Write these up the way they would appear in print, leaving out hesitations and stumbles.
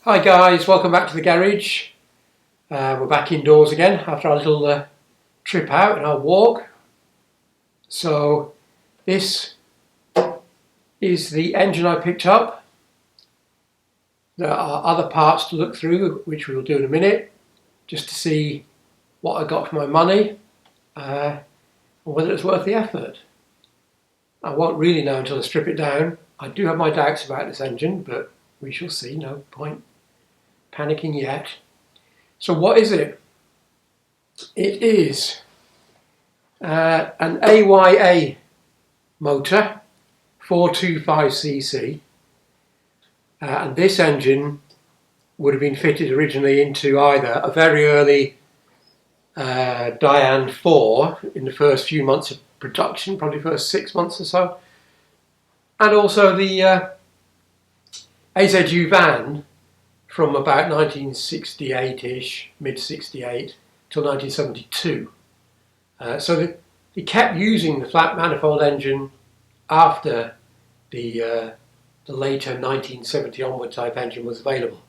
Hi guys, welcome back to the garage. We're back indoors again after our little trip out and our walk. So this is the engine I picked up. There are other parts to look through, which we'll do in a minute, just to see what I got for my money and whether it's worth the effort. I won't really know until I strip it down. I do have my doubts about this engine, but we shall see, no point panicking yet. So what is it? It is an AYA motor, 425cc, and this engine would have been fitted originally into either a very early Diane 4 in the first few months of production, probably first 6 months or so, and also the AZU van from about 1968-ish, mid-68, till 1972. So they kept using the flat manifold engine after the later 1970 onward type engine was available.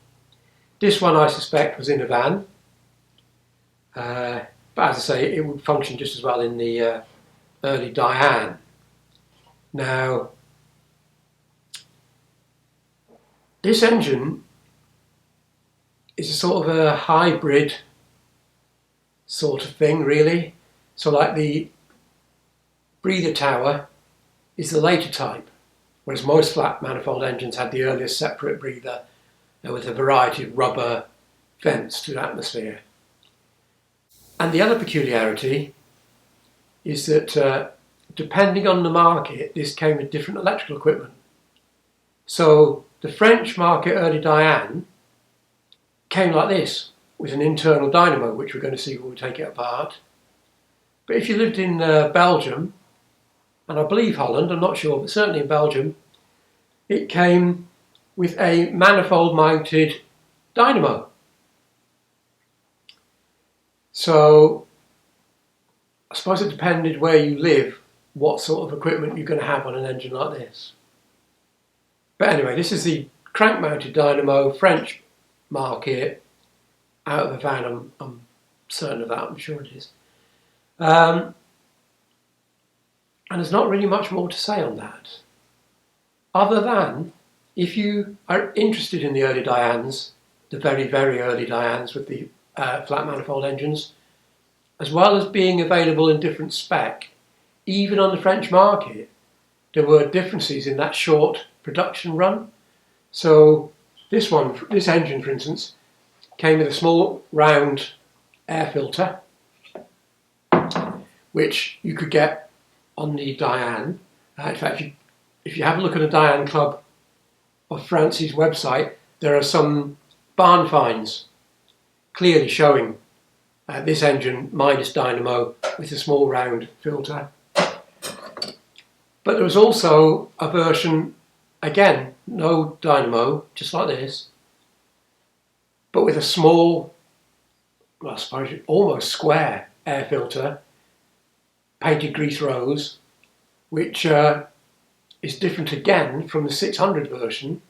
This one I suspect was in a van, but as I say, it would function just as well in the early Diane. Now, this engine is a sort of a hybrid sort of thing, really. So like the breather tower is the later type, whereas most flat manifold engines had the earlier separate breather with a variety of rubber vents to the atmosphere. And the other peculiarity is that depending on the market, this came with different electrical equipment. So the French market early Diane came like this, with an internal dynamo, which we're going to see when we take it apart. But if you lived in Belgium, and I believe Holland, I'm not sure, but certainly in Belgium, it came with a manifold mounted dynamo. So I suppose it depended where you live, what sort of equipment you're going to have on an engine like this. But anyway, this is the crank mounted dynamo, French market, out of a van. I'm certain of that, I'm sure it is. And there's not really much more to say on that, other than if you are interested in the early Dianes, the very, very early Dianes with the flat manifold engines, as well as being available in different spec, even on the French market, there were differences in that short production run. So this engine, for instance, came with a small round air filter, which you could get on the Diane. In fact, if you have a look at the Diane Club of France's website, there are some barn finds clearly showing this engine minus dynamo with a small round filter. But there was also a version, again, no dynamo, just like this, but with a small, well, I suppose almost square air filter, painted grease rose, which is different again from the 600 version,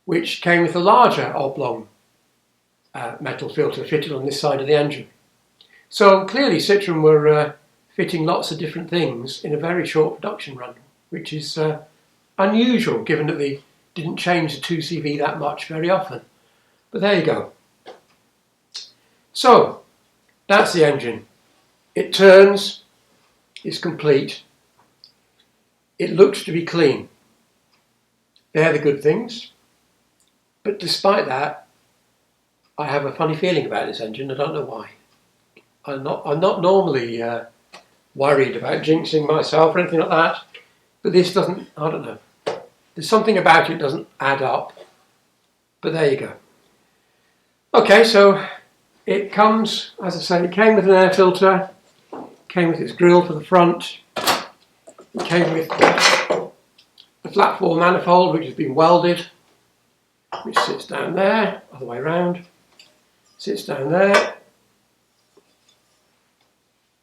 which came with a larger oblong metal filter fitted on this side of the engine. So clearly Citroën were fitting lots of different things in a very short production run, which is unusual given that they didn't change the 2CV that much very often. But there you go. So that's the engine. It turns, it's complete. It looks to be clean. They're the good things. But despite that, I have a funny feeling about this engine. I don't know why. I'm not normally worried about jinxing myself or anything like that. But this doesn't, I don't know. There's something about it doesn't add up. But there you go. Okay, so it comes, as I say, it came with an air filter, came with its grille for the front, it came with the flat floor manifold which has been welded, which sits down there, other way around, sits down there,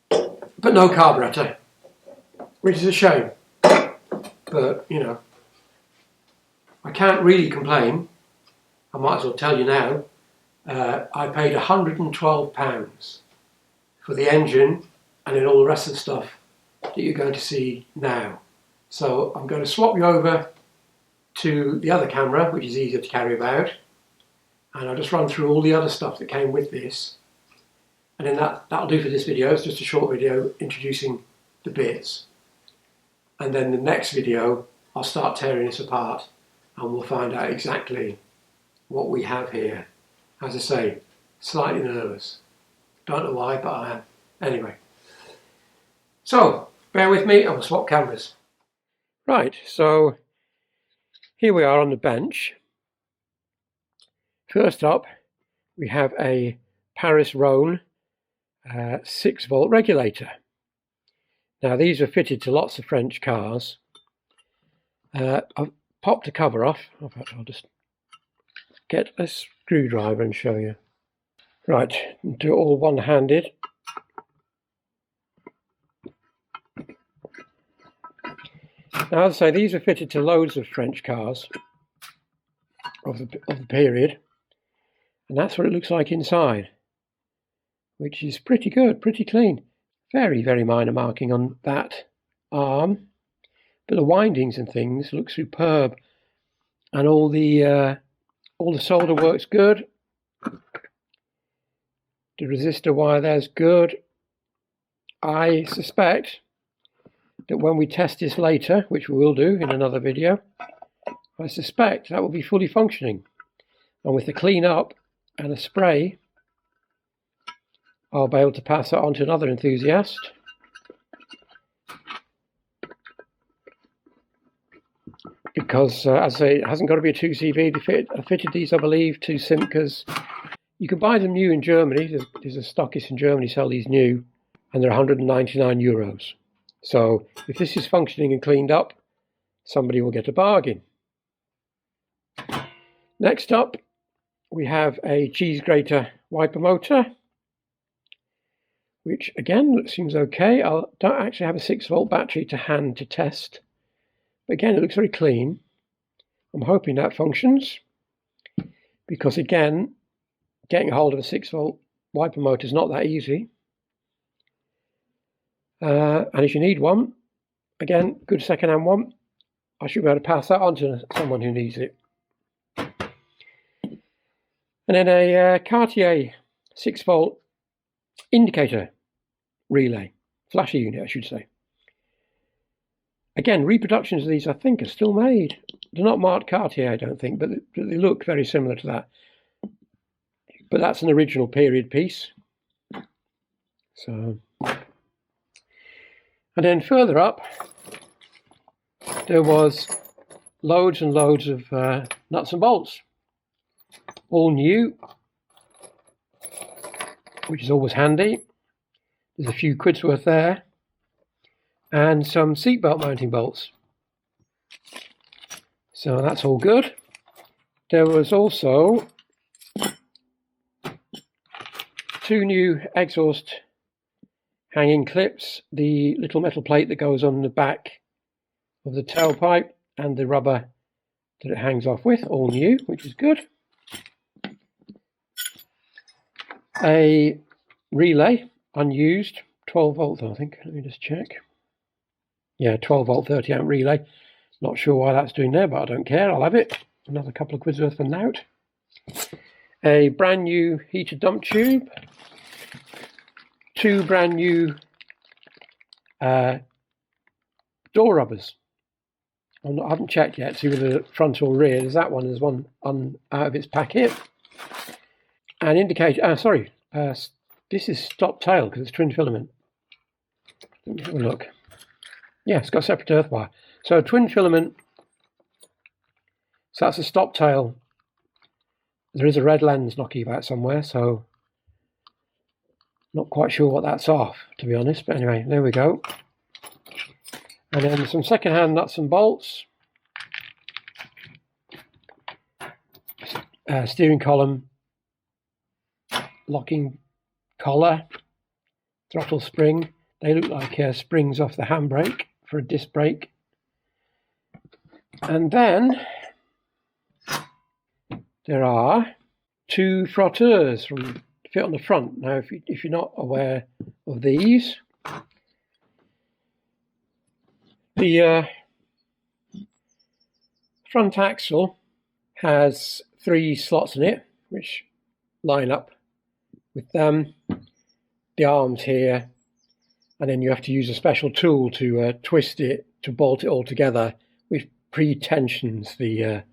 but no carburetor, which is a shame. But, you know, I can't really complain I might as well tell you now, I paid £112 for the engine and then all the rest of the stuff that you're going to see now. So I'm going to swap you over to the other camera, which is easier to carry about, and I'll just run through all the other stuff that came with this, and then that'll do for this video. It's just a short video introducing the bits, and then the next video I'll start tearing this apart and we'll find out exactly what we have here. As I say, slightly nervous, don't know why, but I am. Anyway, so bear with me and we'll swap cameras. Right, so here we are on the bench. First up, we have a Paris Rhone 6 volt regulator. Now these are fitted to lots of French cars. I've popped the cover off. In fact, I'll just get a screwdriver and show you. Right, do it all one-handed. Now, as I say, these are fitted to loads of French cars of the period, and that's what it looks like inside, which is pretty good, pretty clean. Very, very minor marking on that arm, but the windings and things look superb, and all the solder works good. The resistor wire there's good. I suspect that when we test this later, which we will do in another video, I suspect that will be fully functioning. And with the clean up and a spray, I'll be able to pass that on to another enthusiast. Because, as I say, it hasn't got to be a 2CV. I fitted these, I believe, to Simcas. You can buy them new in Germany. There's a stockist in Germany sell these new, and they're €199. So if this is functioning and cleaned up, somebody will get a bargain. Next up, we have a cheese grater wiper motor, which again seems okay. I don't actually have a 6 volt battery to hand to test, but again it looks very clean. I'm hoping that functions, because again, getting a hold of a 6 volt wiper motor is not that easy. And if you need one, again, good second-hand one, I should be able to pass that on to someone who needs it. And then a Cartier 6 volt indicator relay, flasher unit I should say. Again, reproductions of these I think are still made. They're not marked Cartier I don't think, but they look very similar to that. But that's an original period piece. So, and then further up, there was loads and loads of nuts and bolts, all new, which is always handy. There's a few quid's worth there, and some seatbelt mounting bolts. So that's all good. There was also 2 new exhaust hanging clips, the little metal plate that goes on the back of the tailpipe and the rubber that it hangs off with, all new, which is good. A relay, unused, 12 volt I think, let me just check. Yeah, 12 volt 30 amp relay. Not sure why that's doing there, but I don't care, I'll have it. Another couple of quid's worth for now. A brand new heater dump tube. 2 brand new door rubbers. I haven't checked yet, see whether the front or rear. There's that one, there's one out of its packet. An indicator, this is stop tail because it's twin filament. Let me have a look. Yeah, it's got a separate earth wire. So twin filament, so that's a stop tail. There is a red lens knocking about somewhere, so not quite sure what that's off, to be honest, but anyway, there we go. And then some second-hand nuts and bolts, steering column, locking collar, throttle spring. They look like springs off the handbrake for a disc brake. And then there are two frotteurs from fit on the front. Now, if you're not aware of these, the front axle has 3 slots in it, which line up with the arms here, and then you have to use a special tool to twist it, to bolt it all together, which pre-tensions the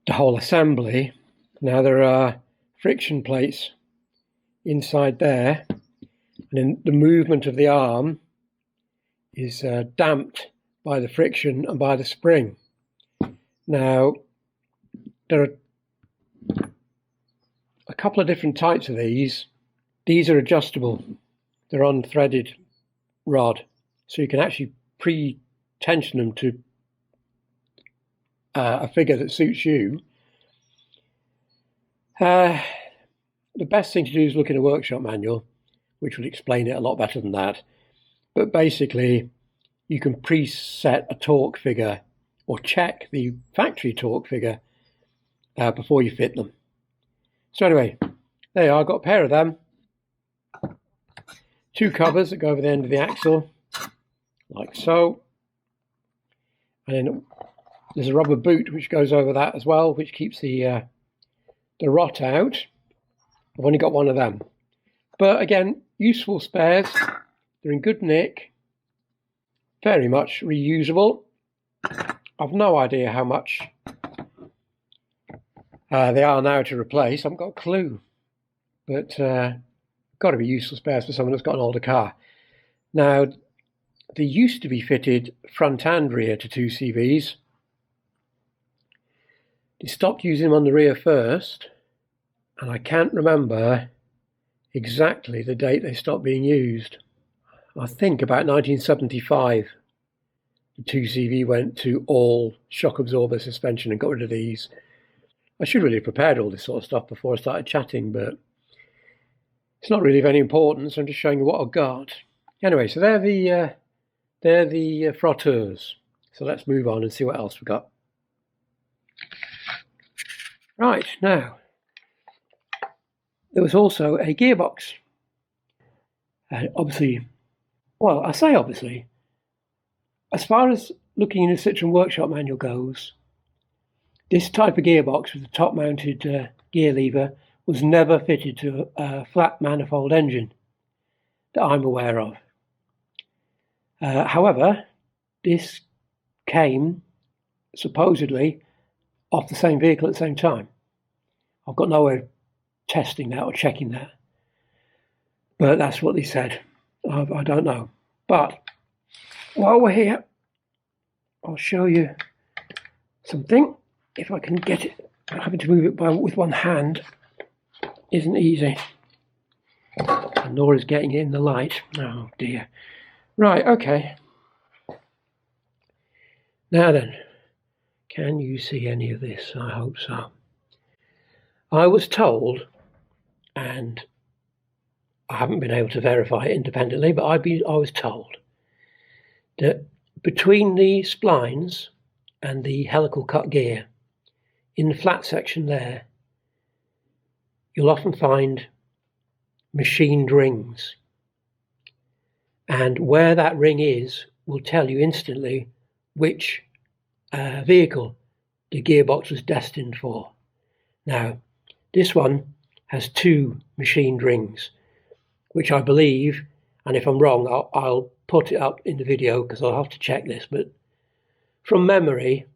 whole assembly. Now there are friction plates inside there, and then the movement of the arm is damped by the friction and by the spring. Now there are a couple of different types of these. These are adjustable. They're on threaded rod, so you can actually pre-tension them to a figure that suits you. The best thing to do is look in a workshop manual, which will explain it a lot better than that. But basically, you can preset a torque figure or check the factory torque figure before you fit them. So anyway, there you are. I've got a pair of them. 2 covers that go over the end of the axle, like so. And then there's a rubber boot which goes over that as well, which keeps the rot out. I've only got one of them. But again, useful spares. They're in good nick. Very much reusable. I've no idea how much they are now to replace. I haven't got a clue. But got to be useful spares for someone that's got an older car. Now, they used to be fitted front and rear to 2CVs. They stopped using them on the rear first, and I can't remember exactly the date they stopped being used. I think about 1975, the 2CV went to all shock absorber suspension and got rid of these. I should really have prepared all this sort of stuff before I started chatting, but it's not really of any importance. I'm just showing you what I've got. Anyway, so they're the frotteurs. So let's move on and see what else we've got. Right, now, there was also a gearbox. Obviously, well, I say obviously, as far as looking in a Citroen workshop manual goes, this type of gearbox with a top-mounted gear lever was never fitted to a flat manifold engine that I'm aware of. However, this came supposedly off the same vehicle at the same time. I've got no way of testing that or checking that, but that's what they said. I don't know. But while we're here, I'll show you something. If I can get it, having to move it with one hand isn't easy. And nor is getting it in the light. Oh dear. Right, okay. Now then, can you see any of this? I hope so. I was told, and I haven't been able to verify it independently, but I was told that between the splines and the helical cut gear, in the flat section there, you'll often find machined rings. And where that ring is will tell you instantly which vehicle the gearbox was destined for. Now, this one has 2 machined rings, which I believe, and if I'm wrong, I'll put it up in the video because I'll have to check this, but from memory,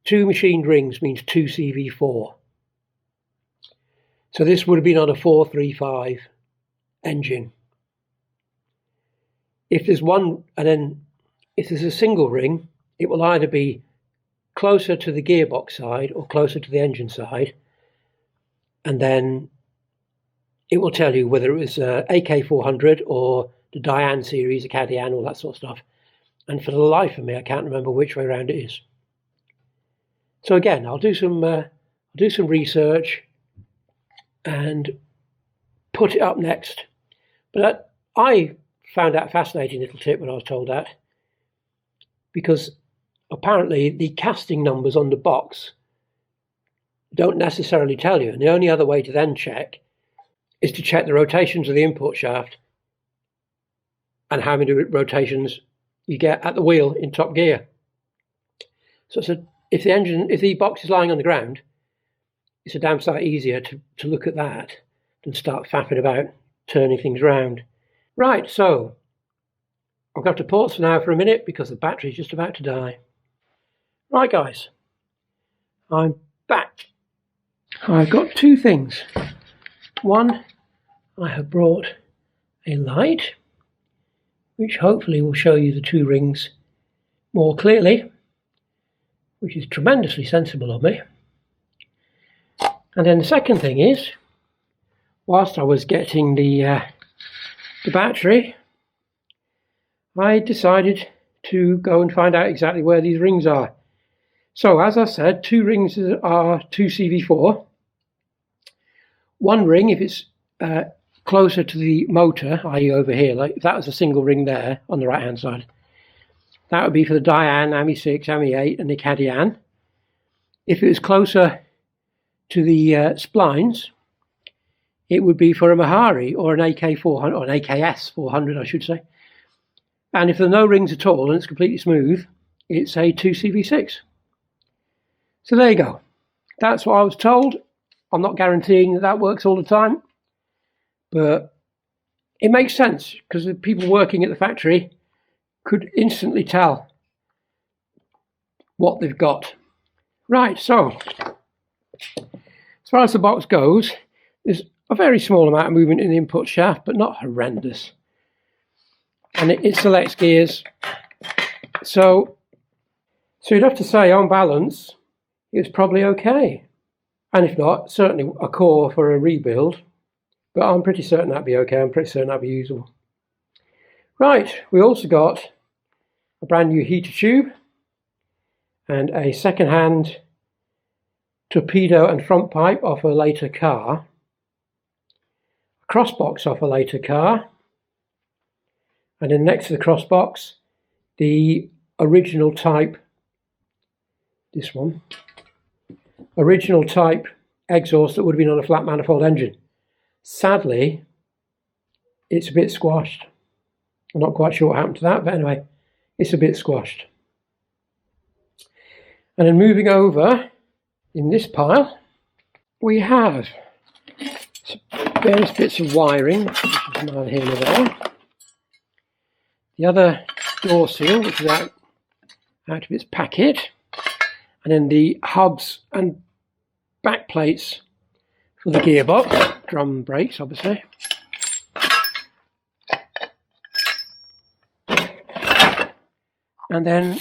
2 machined rings means 2CV4. So this would have been on a 435 engine. If there's one, and then if there's a single ring, it will either be closer to the gearbox side or closer to the engine side, and then it will tell you whether it was AK400 or the Diane series, the Cartier, all that sort of stuff. And for the life of me, I can't remember which way around it is. So again, I'll do some research and put it up next. But I found that a fascinating little tip when I was told that, because apparently the casting numbers on the box don't necessarily tell you. And the only other way to then check is to check the rotations of the input shaft and how many rotations you get at the wheel in top gear. So if the box is lying on the ground, it's a damn sight easier to look at that than start faffing about turning things around. Right, so I've got to pause for now for a minute because the battery's just about to die. Right guys, I'm back. I've got two things. One, I have brought a light, which hopefully will show you the two rings more clearly, which is tremendously sensible of me. And then the second thing is, whilst I was getting the battery, I decided to go and find out exactly where these rings are. So as I said, two rings are 2CV4. One ring, if it's closer to the motor, i.e. over here, like if that was a single ring there on the right hand side, that would be for the Diane, AMI 6, AMI 8 and the Cadian. If it was closer to the splines, it would be for a Mahari or an AK400, or an AKS 400 I should say. And if there are no rings at all and it's completely smooth, it's a 2CV6. So there you go. That's what I was told. I'm not guaranteeing that that works all the time, but it makes sense because the people working at the factory could instantly tell what they've got. Right, so as far as the box goes, there's a very small amount of movement in the input shaft, but not horrendous. And it selects gears. So you'd have to say, on balance, it's probably okay. And if not, certainly a core for a rebuild. But I'm pretty certain that'd be okay. I'm pretty certain that'd be usable. Right, we also got a brand new heater tube and a second-hand torpedo and front pipe off a later car, a crossbox off a later car, and then next to the crossbox, the original type, this one, original type exhaust that would have been on a flat manifold engine. Sadly, it's a bit squashed. I'm not quite sure what happened to that, but anyway, it's a bit squashed. And then moving over in this pile, we have various bits of wiring, which is neither here nor there. The other door seal, which is out of its packet. And then the hubs and back plates for the gearbox, drum brakes obviously. And then,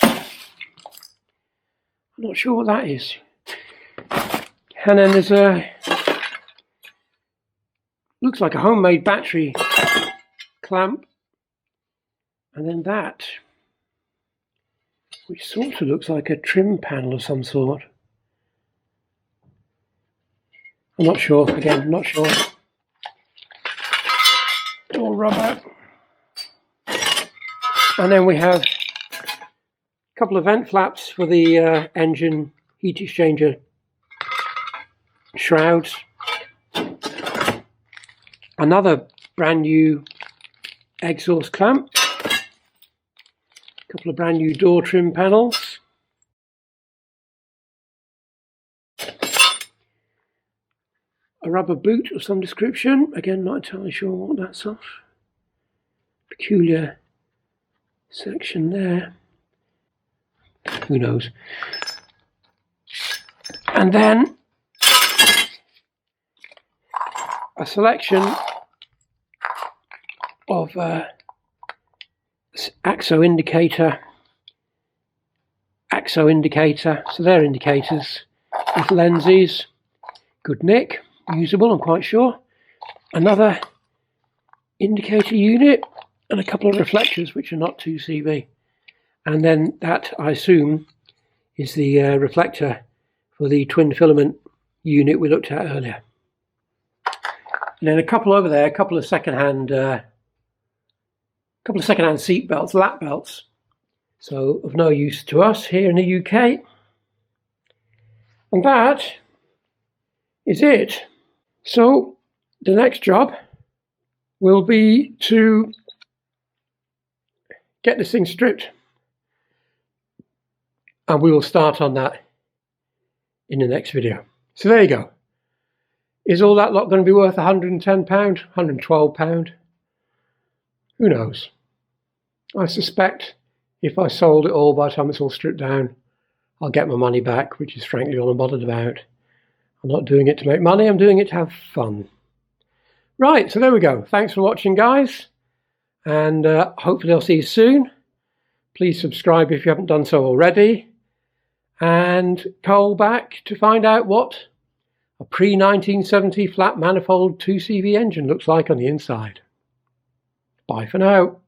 I'm not sure what that is. And then there's looks like a homemade battery clamp. And then that, which sort of looks like a trim panel of some sort. I'm not sure, again, not sure. All rubber. And then we have a couple of vent flaps for the engine heat exchanger shrouds. Another brand new exhaust clamp. A couple of brand new door trim panels. A rubber boot of some description. Again, not entirely sure what that's of. Peculiar section there. Who knows? And then a selection of AXO indicator, so they're indicators with lenses, good nick, usable I'm quite sure. Another indicator unit and a couple of reflectors which are not 2CV. And then that, I assume, is the reflector for the twin filament unit we looked at earlier. And then a couple over there, a couple of second-hand seat belts, lap belts, so of no use to us here in the UK. And that is it. So the next job will be to get this thing stripped. And we will start on that in the next video. So there you go. Is all that lot going to be worth £110, £112? Who knows? I suspect if I sold it all by the time it's all stripped down, I'll get my money back, which is frankly all I'm bothered about. I'm not doing it to make money, I'm doing it to have fun. Right, so there we go. Thanks for watching, guys. And hopefully I'll see you soon. Please subscribe if you haven't done so already. And call back to find out what a pre-1970 flat manifold 2CV engine looks like on the inside. Bye for now.